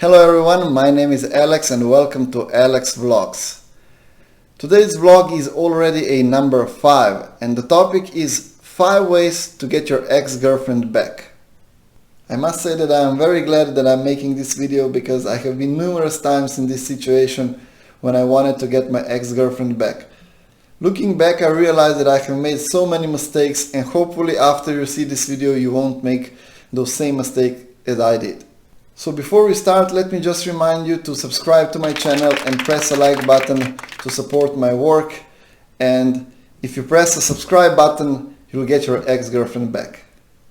Hello everyone, my name is Alex and welcome to Alex Vlogs. Today's vlog is already a number 5 and the topic is 5 ways to get your ex-girlfriend back. I must say that I am very glad that I'm making this video because I have been numerous times in this situation when I wanted to get my ex-girlfriend back. Looking back, I realized that I have made so many mistakes, and hopefully after you see this video you won't make those same mistakes as I did. So before we start, let me just remind you to subscribe to my channel and press the like button to support my work. And if you press the subscribe button, you'll get your ex-girlfriend back.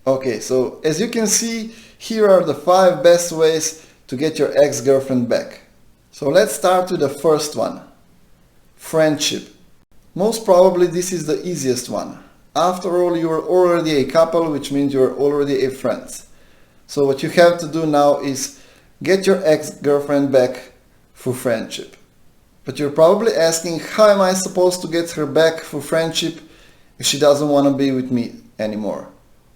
Okay, so as you can see, here are the 5 best ways to get your ex-girlfriend back. So let's start with the first one. Friendship. Most probably this is the easiest one. After all, you are already a couple, which means you are already a friends. So what you have to do now is get your ex-girlfriend back through friendship. But you're probably asking, how am I supposed to get her back through friendship if she doesn't want to be with me anymore?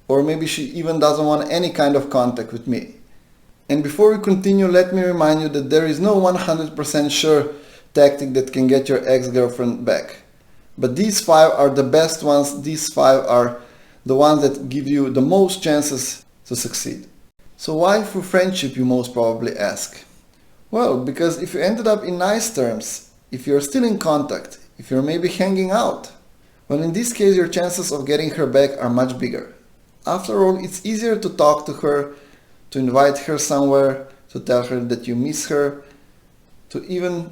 Or maybe she even doesn't want any kind of contact with me. And before we continue, let me remind you that there is no 100% sure tactic that can get your ex-girlfriend back. But these 5 are the best ones. These 5 are the ones that give you the most chances to succeed. So why through friendship, you most probably ask? Well, because if you ended up in nice terms, if you're still in contact, if you're maybe hanging out, well, in this case your chances of getting her back are much bigger. After all, it's easier to talk to her, to invite her somewhere, to tell her that you miss her, to even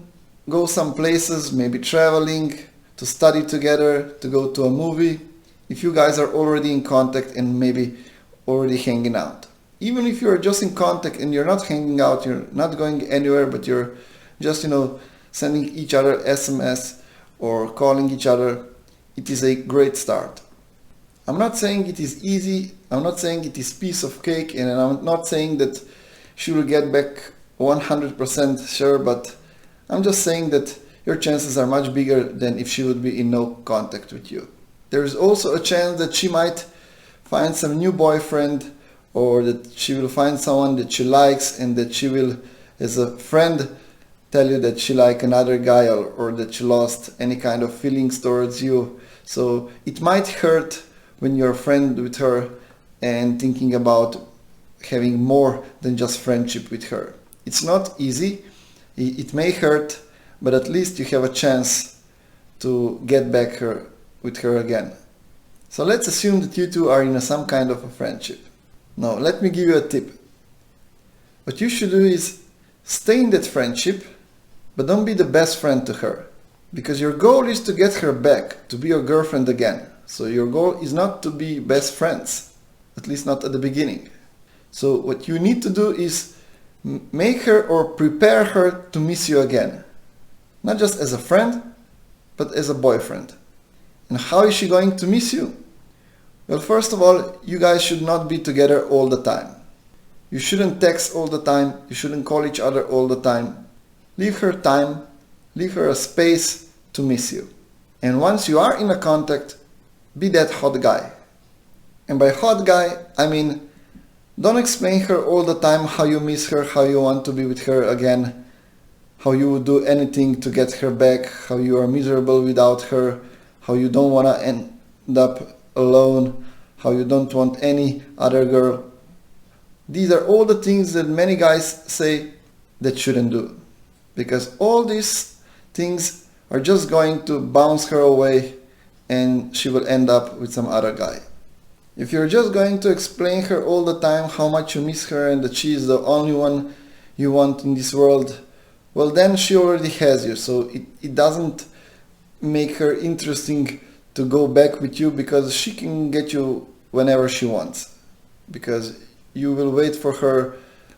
go some places, maybe traveling, to study together, to go to a movie, if you guys are already in contact and maybe already hanging out. Even if you're just in contact and you're not hanging out, you're not going anywhere, but you're just, sending each other SMS or calling each other, it is a great start. I'm not saying it is easy, I'm not saying it is piece of cake, and I'm not saying that she will get back 100% sure, but I'm just saying that your chances are much bigger than if she would be in no contact with you. There is also a chance that she might find some new boyfriend, or that she will find someone that she likes and that she will, as a friend, tell you that she likes another guy, or that she lost any kind of feelings towards you. So it might hurt when you're a friend with her and thinking about having more than just friendship with her. It's not easy, it may hurt, but at least you have a chance to get back with her again. So let's assume that you two are in some kind of a friendship. Now, let me give you a tip. What you should do is stay in that friendship, but don't be the best friend to her. Because your goal is to get her back, to be your girlfriend again. So your goal is not to be best friends, at least not at the beginning. So what you need to do is make her or prepare her to miss you again. Not just as a friend, but as a boyfriend. And how is she going to miss you? Well, first of all, you guys should not be together all the time. You shouldn't text all the time, you shouldn't call each other all the time. Leave her time, leave her a space to miss you. And once you are in a contact, be that hot guy. And by hot guy, I mean, don't explain her all the time how you miss her, how you want to be with her again, how you would do anything to get her back, how you are miserable without her, how you don't want to end up alone, how you don't want any other girl. These are all the things that many guys say that shouldn't do, because all these things are just going to bounce her away and she will end up with some other guy. If you're just going to explain her all the time how much you miss her and that she is the only one you want in this world, well, then she already has you, so it doesn't make her interesting to go back with you, because she can get you whenever she wants, because you will wait for her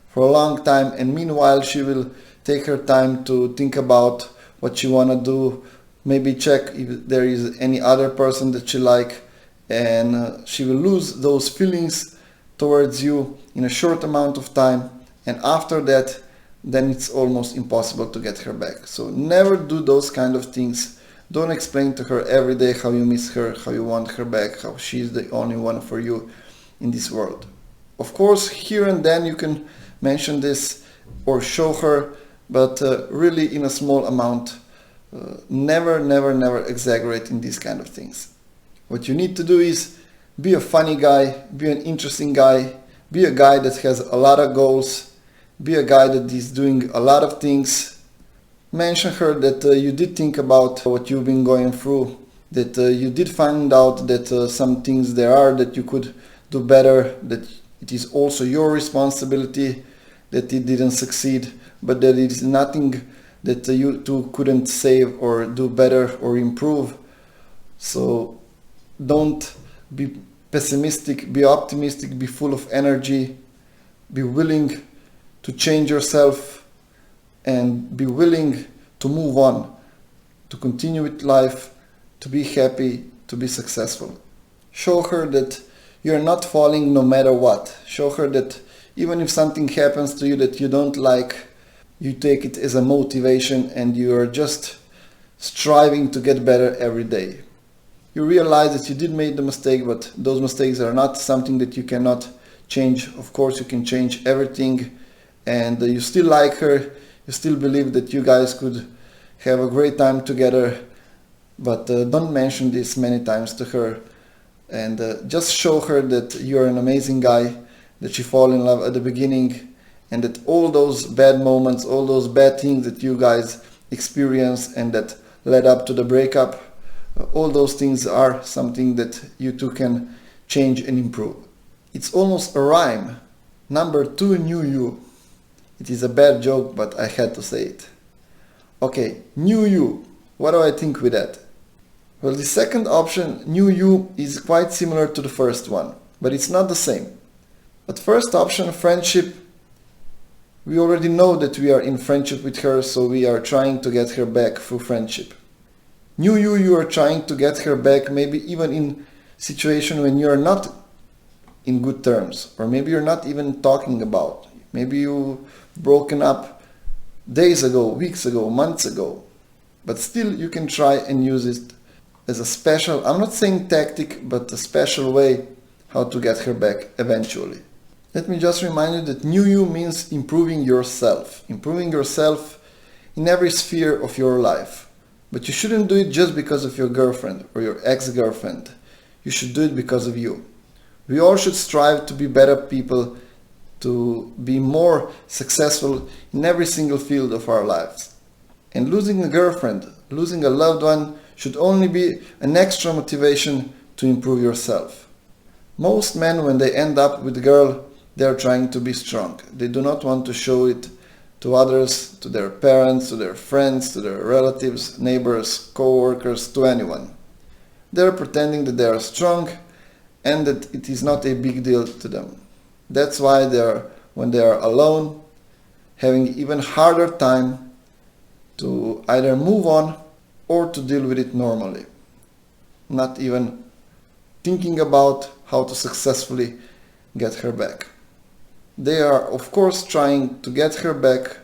for a long time, and meanwhile she will take her time to think about what she want to do, maybe check if there is any other person that she like, and she will lose those feelings towards you in a short amount of time, and after that then it's almost impossible to get her back. So never do those kind of things. Don't explain to her every day how you miss her, how you want her back, how she's the only one for you in this world. Of course, here and then you can mention this or show her, but really in a small amount. Never exaggerate in these kind of things. What you need to do is be a funny guy, be an interesting guy, be a guy that has a lot of goals, be a guy that is doing a lot of things. Mention her that you did think about what you've been going through, that you did find out that some things there are that you could do better, that it is also your responsibility that it didn't succeed, but that it is nothing that you two couldn't save or do better or improve. So don't be pessimistic, be optimistic, be full of energy, be willing to change yourself and be willing to move on, to continue with life, to be happy, to be successful. Show her that you're not falling no matter what. Show her that even if something happens to you that you don't like, you take it as a motivation and you are just striving to get better every day. You realize that you did make the mistake, but those mistakes are not something that you cannot change. Of course, you can change everything, and you still like her, you still believe that you guys could have a great time together, but don't mention this many times to her, and just show her that you're an amazing guy, that she fall in love at the beginning, and that all those bad moments, all those bad things that you guys experienced and that led up to the breakup, all those things are something that you two can change and improve. It's almost a rhyme. Number 2, new you. It is a bad joke, but I had to say it. Okay, new you. What do I think with that? Well, the second option, new you, is quite similar to the first one, but it's not the same. But first option, friendship, we already know that we are in friendship with her, so we are trying to get her back through friendship. New you are trying to get her back, maybe even in situation when you are not in good terms, or maybe you're not even talking about. Maybe you broken up days ago, weeks ago, months ago, but still you can try and use it as a special, I'm not saying tactic, but a special way how to get her back eventually. Let me just remind you that new you means improving yourself in every sphere of your life. But you shouldn't do it just because of your girlfriend or your ex-girlfriend. You should do it because of you. We all should strive to be better people, to be more successful in every single field of our lives. And losing a girlfriend, losing a loved one should only be an extra motivation to improve yourself. Most men, when they end up with a girl, they are trying to be strong. They do not want to show it to others, to their parents, to their friends, to their relatives, neighbors, co-workers, to anyone. They are pretending that they are strong and that it is not a big deal to them. That's why when they are alone, having even harder time to either move on or to deal with it normally. Not even thinking about how to successfully get her back. They are, of course, trying to get her back,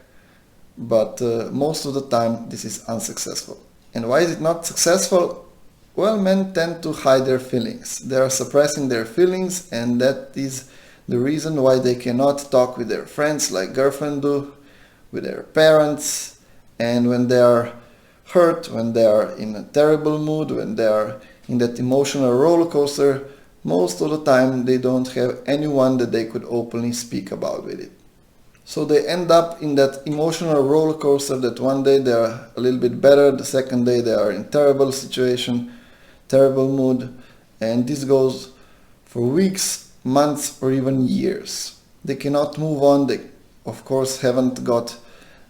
but most of the time this is unsuccessful. And why is it not successful? Well, men tend to hide their feelings. They are suppressing their feelings, and that is the reason why they cannot talk with their friends like girlfriend do, with their parents, and when they are hurt, when they are in a terrible mood, when they are in that emotional roller coaster, most of the time they don't have anyone that they could openly speak about with it. So they end up in that emotional roller coaster that one day they are a little bit better, the second day they are in terrible situation, terrible mood, and this goes for weeks, months, or even years. They cannot move on. They, of course, haven't got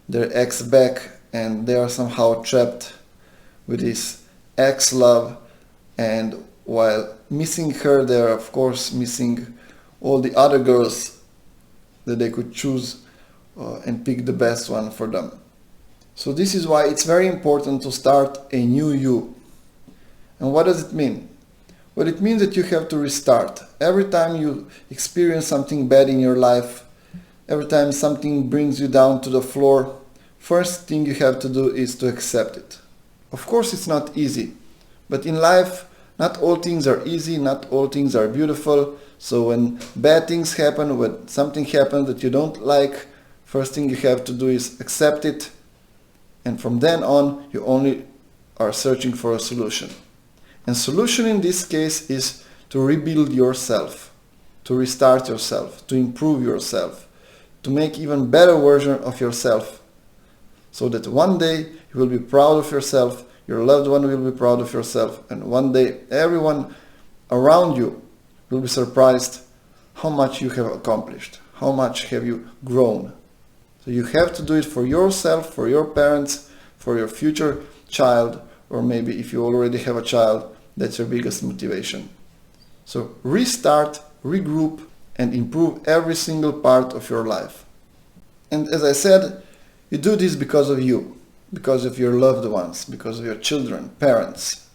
their ex back, and they are somehow trapped with this ex-love, and while missing her, they are of course missing all the other girls that they could choose and pick the best one for them. So this is why it's very important to start a new you. And what does it mean? Well, it means that you have to restart. Every time you experience something bad in your life, every time something brings you down to the floor, first thing you have to do is to accept it. Of course it's not easy, but in life not all things are easy, not all things are beautiful. So when bad things happen, when something happens that you don't like, First thing you have to do is accept it, and from then on you only are searching for a solution. And solution in this case is to rebuild yourself, to restart yourself, to improve yourself, to make even better version of yourself, so that one day you will be proud of yourself, your loved one will be proud of yourself, and one day everyone around you will be surprised how much you have accomplished, how much have you grown. So you have to do it for yourself, for your parents, for your future child, or maybe if you already have a child, that's your biggest motivation. So restart, regroup, and improve every single part of your life. And as I said, you do this because of you, because of your loved ones, because of your children, parents.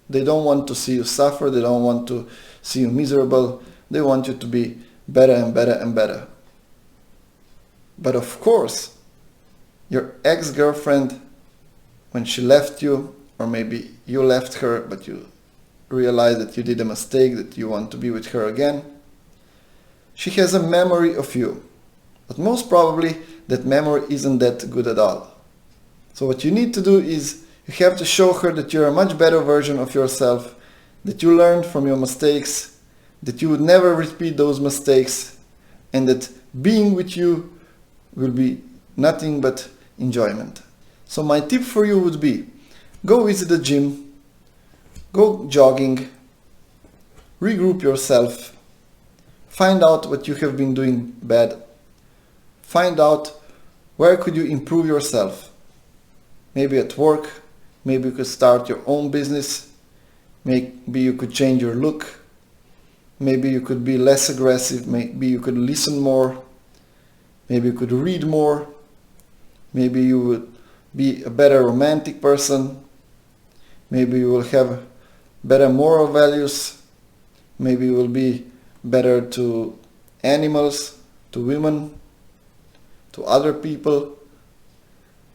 They don't want to see you suffer, they don't want to see you miserable, they want you to be better and better and better. But of course, your ex-girlfriend, when she left you, or maybe you left her but you realize that you did a mistake, that you want to be with her again, she has a memory of you. But most probably that memory isn't that good at all. So what you need to do is you have to show her that you're a much better version of yourself, that you learned from your mistakes, that you would never repeat those mistakes, and that being with you will be nothing but enjoyment. So my tip for you would be, go visit the gym, go jogging, regroup yourself, find out what you have been doing bad, find out where could you improve yourself. Maybe at work, maybe you could start your own business, maybe you could change your look, maybe you could be less aggressive, maybe you could listen more, maybe you could read more, maybe you would be a better romantic person, maybe you will have better moral values, maybe you will be better to animals, to women, to other people,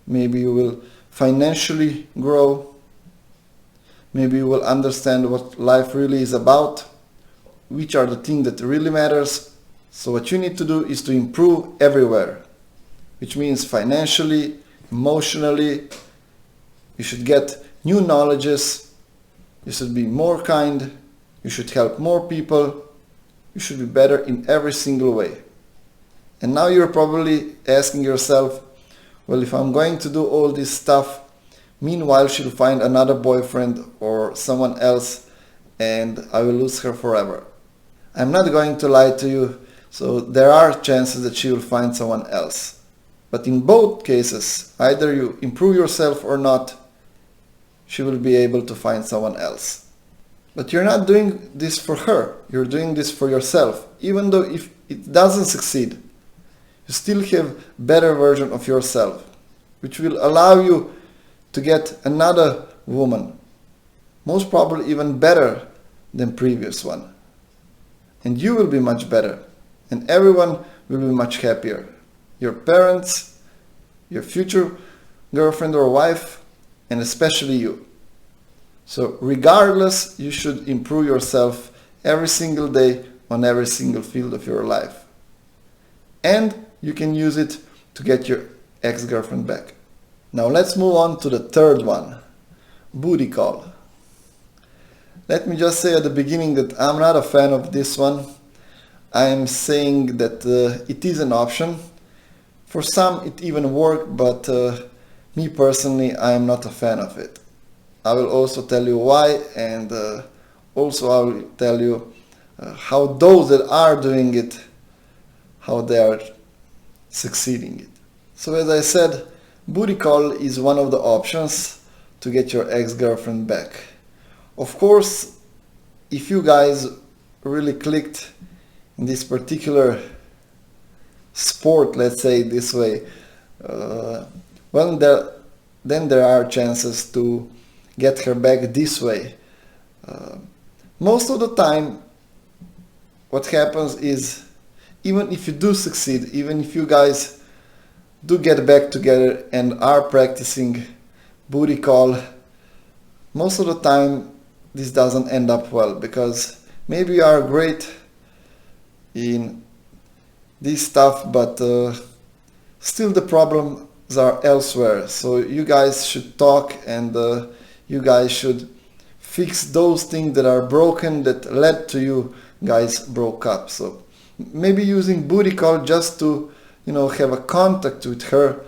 maybe you will financially grow, maybe you will understand what life really is about, which are the things that really matters. So what you need to do is to improve everywhere, which means financially, emotionally, you should get new knowledges, you should be more kind, you should help more people, you should be better in every single way. And now you're probably asking yourself, well, if I'm going to do all this stuff, meanwhile she'll find another boyfriend or someone else and I will lose her forever. I'm not going to lie to you, so there are chances that she will find someone else. But in both cases, either you improve yourself or not, she will be able to find someone else. But you're not doing this for her, you're doing this for yourself. Even though if it doesn't succeed, you still have better version of yourself, which will allow you to get another woman, most probably even better than previous one. And you will be much better, and everyone will be much happier. Your parents, your future girlfriend or wife, and especially you. So regardless, you should improve yourself every single day on every single field of your life. And you can use it to get your ex-girlfriend back. Now let's move on to the third one, booty call. Let me just say at the beginning that I'm not a fan of this one. I am saying that it is an option. For some it even works, but me personally, I am not a fan of it. I will also tell you why, and also I will tell you how those that are doing it, how they are succeeding it. So as I said, booty call is one of the options to get your ex-girlfriend back. Of course, if you guys really clicked in this particular sport, let's say it this way, well, then there are chances to get her back this way. Most of the time, what happens is, even if you do succeed, even if you guys do get back together and are practicing booty call, most of the time this doesn't end up well, because maybe you are great in this stuff, but still the problems are elsewhere. So you guys should talk, and you guys should fix those things that are broken that led to you guys broke up. So maybe using booty call just to, have a contact with her,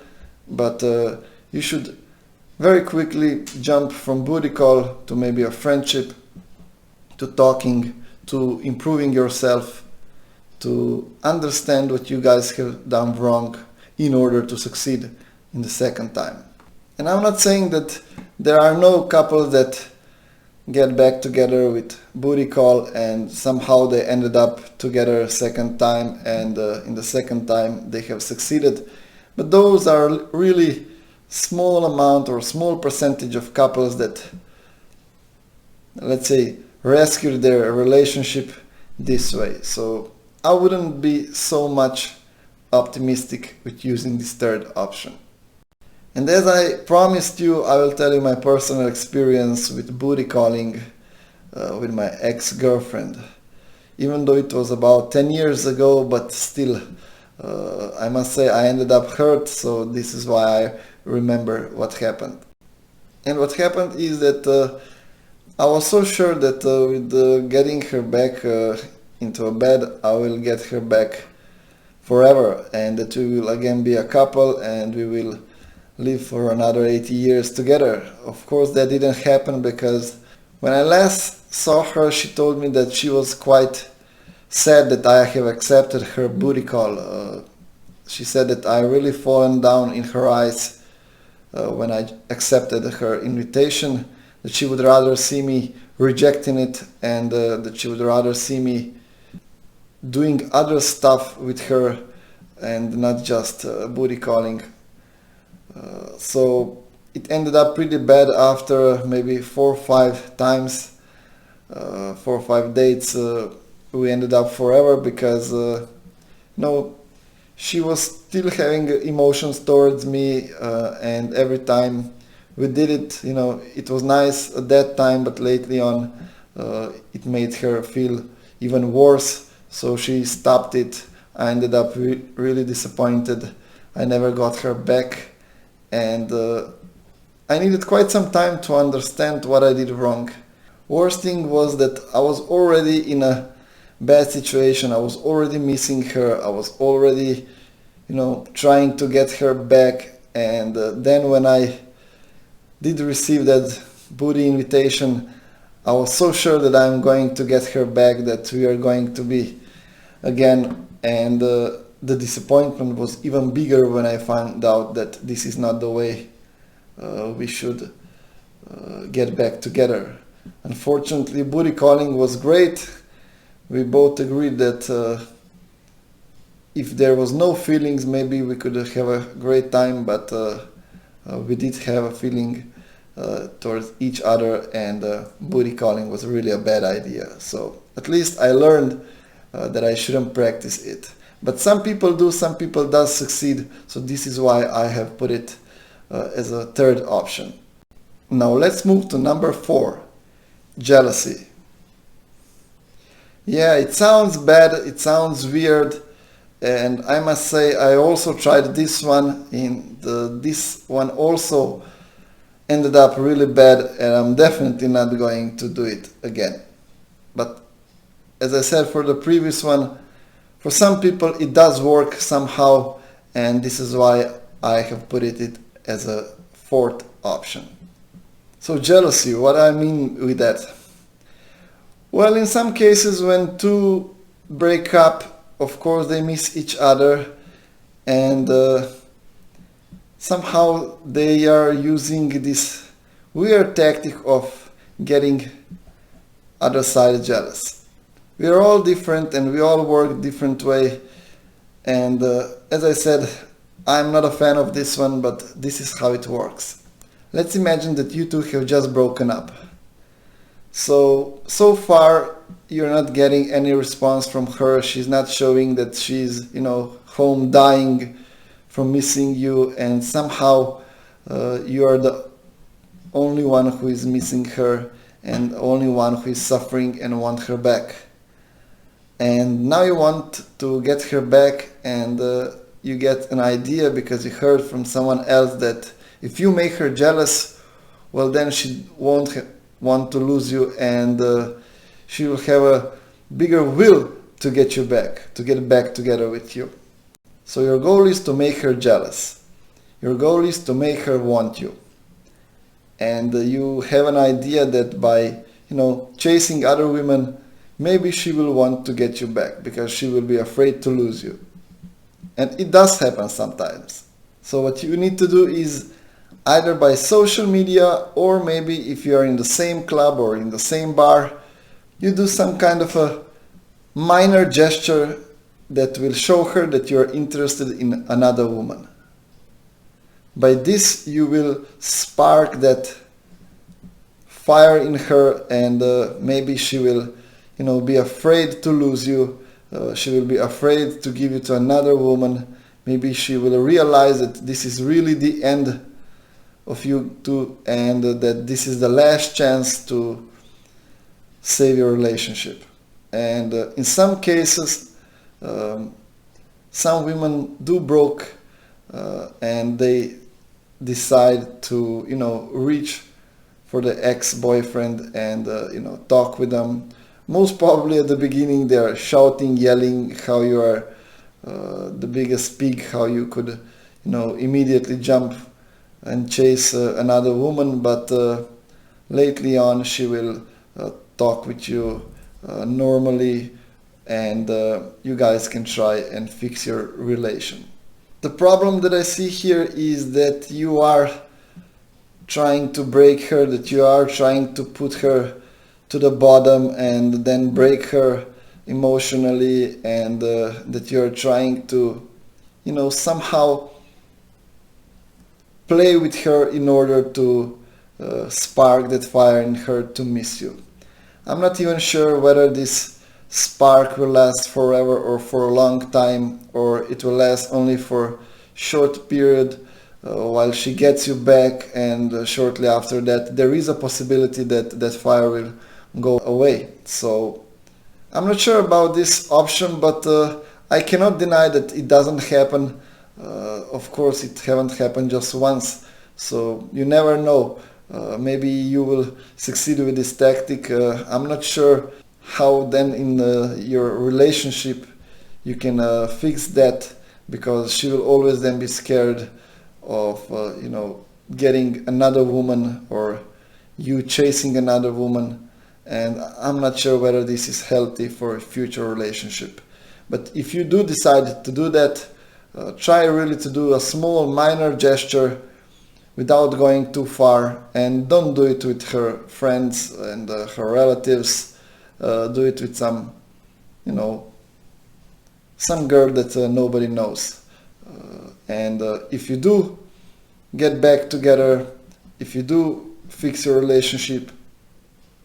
but you should very quickly jump from booty call to maybe a friendship, to talking, to improving yourself, to understand what you guys have done wrong in order to succeed in the second time. And I'm not saying that there are no couples that get back together with booty call and somehow they ended up together a second time, and in the second time they have succeeded. But those are really small amount or small percentage of couples that, let's say, rescue their relationship this way. So I wouldn't be so much optimistic with using this third option. And as I promised you, I will tell you my personal experience with booty calling with my ex-girlfriend. Even though it was about 10 years ago, but still, I must say I ended up hurt, so this is why I remember what happened. And what happened is that I was so sure that with getting her back into a bed, I will get her back forever, and that we will again be a couple and we will live for another 80 years together. Of course, that didn't happen, because when I last saw her, she told me that she was quite sad that I have accepted her booty call. She said that I really fallen down in her eyes when I accepted her invitation, that she would rather see me rejecting it, and that she would rather see me doing other stuff with her and not just booty calling. So it ended up pretty bad after maybe 4 or 5 times, 4 or 5 dates. We ended up forever because she was still having emotions towards me, and every time we did it, it was nice at that time, but lately on it made her feel even worse, so she stopped it. I ended up really disappointed. I never got her back, and I needed quite some time to understand what I did wrong. Worst thing was that I was already in a bad situation. I was already missing her. I was already, trying to get her back, and then when I did receive that booty invitation, I was so sure that I'm going to get her back, that we are going to be again, and the disappointment was even bigger when I found out that this is not the way we should get back together. Unfortunately, booty calling was great. We both agreed that if there was no feelings, maybe we could have a great time, but we did have a feeling towards each other, and booty calling was really a bad idea. So at least I learned that I shouldn't practice it. But some people do, some people does succeed, so this is why I have put it as a third option. Now let's move to number 4, jealousy. Yeah, it sounds bad, it sounds weird, and I must say I also tried this one, this one also ended up really bad, and I'm definitely not going to do it again. But as I said for the previous one, for some people it does work somehow, and this is why I have put it as a 4th option. So jealousy, what I mean with that? Well, in some cases when two break up, of course they miss each other, and somehow they are using this weird tactic of getting other side jealous. We are all different and we all work different way, and as I said, I'm not a fan of this one, but this is how it works. Let's imagine that you two have just broken up. So far you're not getting any response from her. She's not showing that she's, home dying from missing you, and somehow you are the only one who is missing her and only one who is suffering and want her back. And now you want to get her back, and you get an idea because you heard from someone else that if you make her jealous, well, then she won't want to lose you, and she will have a bigger will to get you back, to get back together with you. So your goal is to make her jealous. Your goal is to make her want you. And you have an idea that by, chasing other women, maybe she will want to get you back because she will be afraid to lose you. And it does happen sometimes. So what you need to do is either by social media, or maybe if you are in the same club or in the same bar, you do some kind of a minor gesture that will show her that you are interested in another woman. By this you will spark that fire in her, and maybe she will be afraid to lose you. She will be afraid to give you to another woman. Maybe she will realize that this is really the end of you two, and that this is the last chance to save your relationship. And in some cases, some women do broke, and they decide to reach for the ex-boyfriend and talk with them. Most probably at the beginning they are shouting, yelling how you are the biggest pig, how you could immediately jump and chase another woman, but lately on she will talk with you normally, and you guys can try and fix your relation. The problem that I see here is that you are trying to break her, that you are trying to put her to the bottom and then break her emotionally, and that you're trying to somehow play with her in order to spark that fire in her to miss you. I'm not even sure whether this spark will last forever or for a long time, or it will last only for short period while she gets you back, and shortly after that there is a possibility that that fire will go away. So I'm not sure about this option, but I cannot deny that it doesn't happen. Of course it haven't happened just once, so you never know. Maybe you will succeed with this tactic. I'm not sure how then in your relationship you can fix that, because she will always then be scared of getting another woman or you chasing another woman, and I'm not sure whether this is healthy for a future relationship. But if you do decide to do that, try really to do a small minor gesture without going too far, and don't do it with her friends and her relatives. Do it with some girl that nobody knows. And if you do get back together, if you do fix your relationship,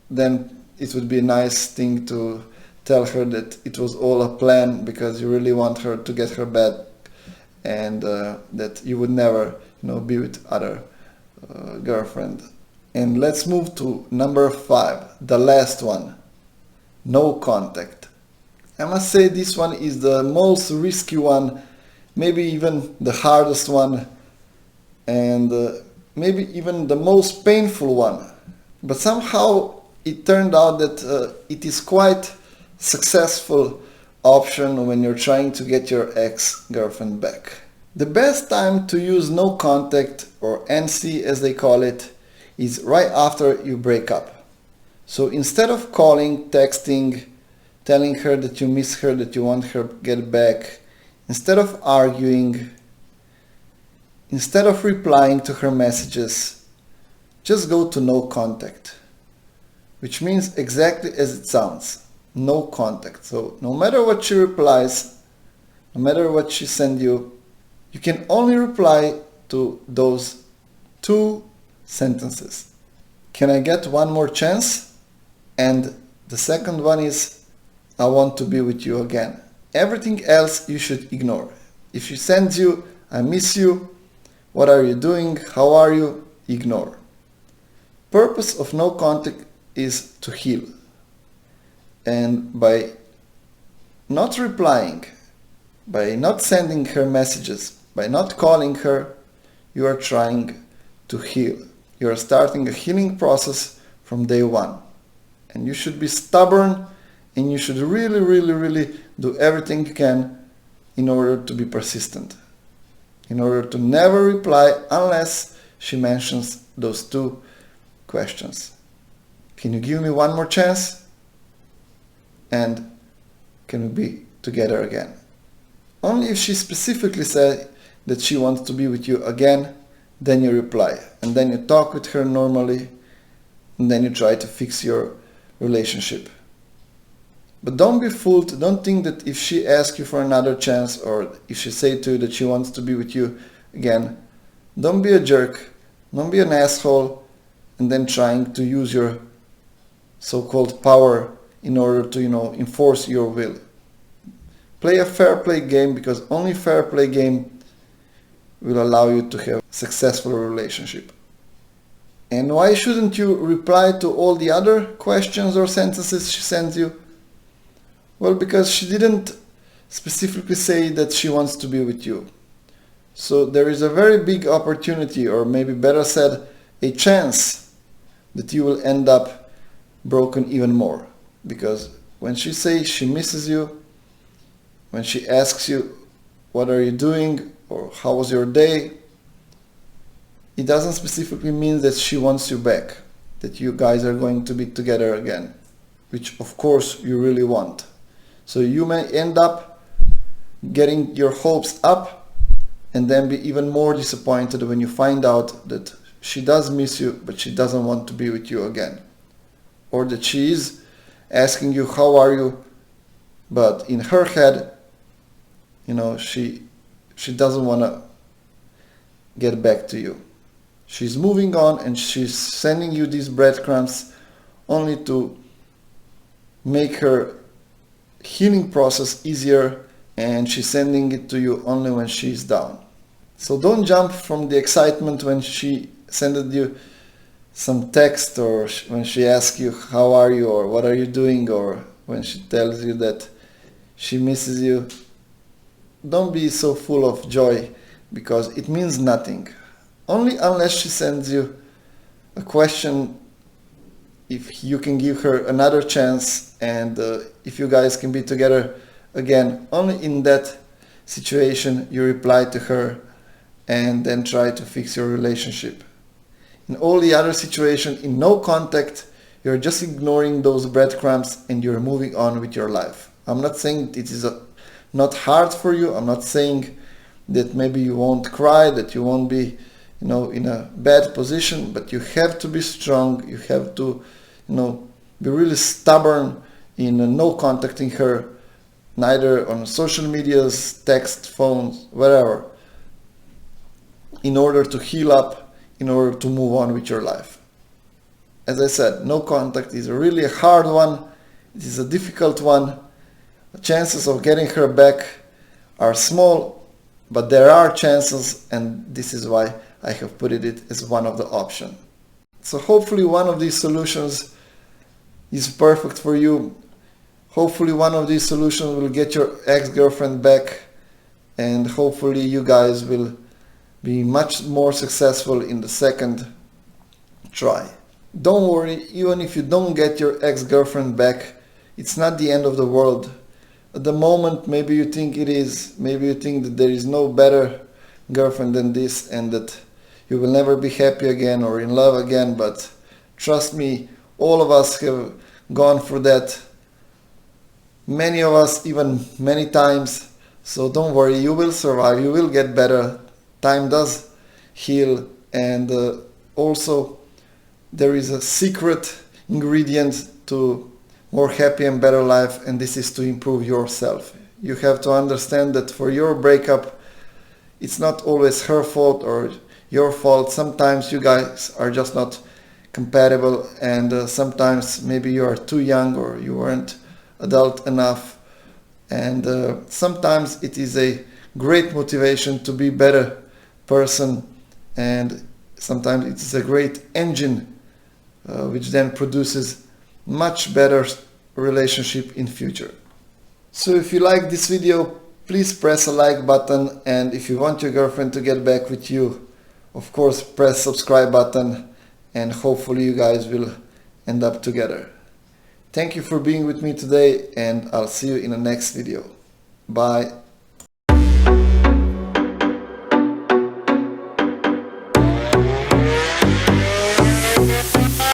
then it would be a nice thing to tell her that it was all a plan, because you really want her to get her back, and that you would never be with other girlfriend. And let's move to number 5, the last one: no contact. I must say this one is the most risky one, maybe even the hardest one, and maybe even the most painful one. But somehow it turned out that it is quite successful option when you're trying to get your ex-girlfriend back. The best time to use no contact, or NC as they call it, is right after you break up. So instead of calling, texting, telling her that you miss her, that you want her to get back, instead of arguing, instead of replying to her messages, just go to no contact, which means exactly as it sounds, no contact. So no matter what she replies, no matter what she sends you, you can only reply to those 2 sentences. Can I get one more chance? And the second one is, I want to be with you again. Everything else you should ignore. If she sends you, I miss you, what are you doing, how are you, ignore. Purpose of no contact is to heal. And by not replying, By not sending her messages, by not calling her, you are trying to heal. You are starting a healing process from day one. And you should be stubborn, and you should really do everything you can in order to be persistent. In order to never reply unless she mentions those two questions. Can you give me one more chance? And can we be together again? Only if she specifically said that she wants to be with you again, then you reply. And then you talk with her normally, and then you try to fix your relationship. But don't be fooled. Don't think that if she asks you for another chance, or if she says to you that she wants to be with you again, don't be a jerk. Don't be an asshole and then trying to use your so-called power in order to, enforce your will. Play a fair play game, because only fair play game will allow you to have a successful relationship. And why shouldn't you reply to all the other questions or sentences she sends you? Well, because she didn't specifically say that she wants to be with you. So there is a very big opportunity, or maybe better said, a chance that you will end up broken even more. Because when she says she misses you, when she asks you, what are you doing, or how was your day, it doesn't specifically mean that she wants you back, that you guys are going to be together again, which of course you really want. So you may end up getting your hopes up and then be even more disappointed when you find out that she does miss you, but she doesn't want to be with you again. Or that she is asking you, how are you? But in her head, she doesn't want to get back to you. She's moving on, and she's sending you these breadcrumbs only to make her healing process easier, and she's sending it to you only when she's down. So don't jump from the excitement when she sent you some text, or when she asks you how are you, or what are you doing, or when she tells you that she misses you. Don't be so full of joy, because it means nothing. Only unless she sends you a question if you can give her another chance, and if you guys can be together again, only in that situation you reply to her and then try to fix your relationship. In all the other situations, in no contact, you're just ignoring those breadcrumbs and you're moving on with your life. I'm not saying it is not hard for you. I'm not saying that maybe you won't cry, that you won't be in a bad position, but you have to be strong. You have to be really stubborn in no contacting her, neither on social medias, text, phones, whatever, in order to heal up, in order to move on with your life. As I said, no contact is really a hard one. It is a difficult one. The chances of getting her back are small, but there are chances, and this is why I have put it as one of the options. So hopefully one of these solutions is perfect for you. Hopefully one of these solutions will get your ex-girlfriend back, and hopefully you guys will be much more successful in the second try. Don't worry, even if you don't get your ex-girlfriend back, it's not the end of the world. At the moment, maybe you think it is. Maybe you think that there is no better girlfriend than this, and that you will never be happy again or in love again. But trust me, all of us have gone through that. Many of us, even many times. So don't worry, you will survive. You will get better. Time does heal. And also, there is a secret ingredient to more happy and better life, and this is to improve yourself. You have to understand that for your breakup, it's not always her fault or your fault. Sometimes you guys are just not compatible, and sometimes maybe you are too young or you weren't adult enough, and sometimes it is a great motivation to be a better person, and sometimes it is a great engine which then produces much better relationship in future. So if you like this video, please press a like button, and if you want your girlfriend to get back with you, of course press subscribe button, and hopefully you guys will end up together. Thank you for being with me today, and I'll see you in the next video. Bye.